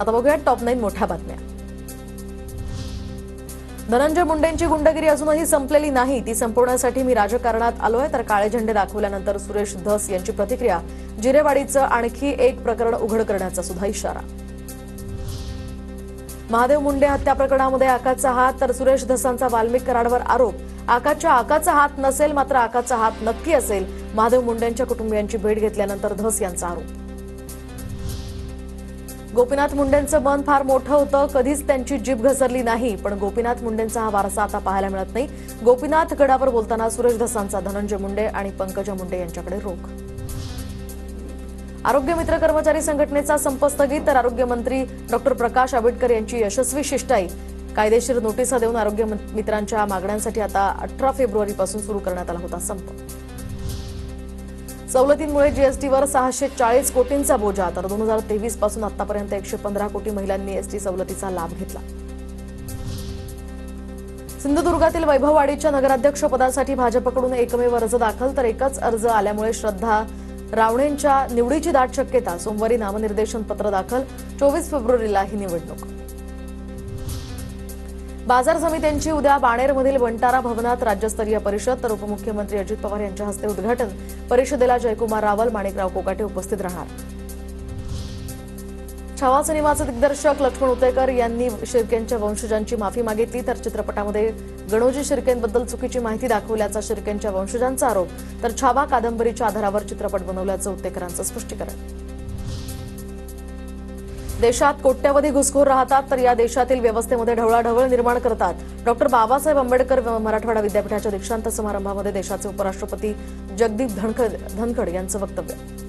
आता बघूया टॉप 9 मोठ्या बातम्या। धनंजय मुंडेंची गुंडगिरी अजूनही संपलेली नाही, ती संपवण्यासाठी मी राजकारणात आलोय, तर काळे झेंडे दाखवल्यानंतर सुरेश धस यांची प्रतिक्रिया। जिरेवाडीचं आणखी एक प्रकरण उघड करण्याचा सुद्धा इशारा। महादेव मुंडे हत्या प्रकरणामध्ये आकाचा हात, तर सुरेश धसांचा वाल्मिक कराडवर आरोप। आकाचा हात नसेल, मात्र आकाचा हात नक्की असेल, महादेव मुंडेंच्या कुटुंबियांची भेट घेतल्यानंतर धस यांचा आरोप। गोपीनाथ मुंडेंचं मन फार मोठं होतं, कधीच त्यांची जीभ घसरली नाही, पण गोपीनाथ मुंडेंचा हा वारसा आता पाहायला मिळत नाही। गोपीनाथ गडावर बोलताना सुरेश धसांचा धनंजय मुंडे आणि पंकजा मुंडे यांच्याकडे रोख। आरोग्य मित्र कर्मचारी संघटनेचा संप स्थगित, तर आरोग्यमंत्री डॉक्टर प्रकाश आंबेडकर यांची यशस्वी शिष्टाई। कायदेशीर नोटिसा देऊन आरोग्य मित्रांच्या मागण्यांसाठी आता 18 फेब्रुवारीपासून सुरू करण्यात आला होता संप। सवलतींमुळे जीएसटीवर 640 कोटींचा बोजा, तर 2023 पासून आतापर्यंत 115 कोटी महिलांनी एसटी सवलतीचा लाभ घेतला। सिंधुदुर्गातील वैभववाडीच्या नगराध्यक्षपदासाठी भाजपकडून एकमेव अर्ज दाखल, तर एकच अर्ज आल्यामुळे श्रद्धा रावणेंच्या निवडीची दाट शक्यता। सोमवारी नामनिर्देशन पत्र दाखल, 24 फेब्रुवारीला ही निवडणूक। बाजार समित्यांची उद्या बाणेरमधील वंटारा भवनात राज्यस्तरीय परिषद, तर उपमुख्यमंत्री अजित पवार यांच्या हस्ते उद्घाटन। परिषदेला जयकुमार रावल, माणिकराव कोकाटे उपस्थित राहणार। छावा सिनेमाचे दिग्दर्शक लक्ष्मण उतेकर यांनी शिर्केंच्या वंशजांची माफी मागितली, तर चित्रपटामध्ये गणोजी शिर्केंबद्दल चुकीची माहिती दाखवल्याचा शिर्केंच्या वंशजांचा आरोप, तर छावा कादंबरीच्या आधारावर चित्रपट बनवल्याचं उतेकरांचं स्पष्टीकरण। देशात कोट्यवधी घुसखोर राहतात, तर या देशातील व्यवस्थेमध्ये ढवळाढवळ निर्माण करतात। डॉक्टर बाबासाहेब आंबेडकर मराठवाडा विद्यापीठाच्या दीक्षांत समारंभामध्ये देशाचे उपराष्ट्रपती जगदीप धनखड यांचं वक्तव्य।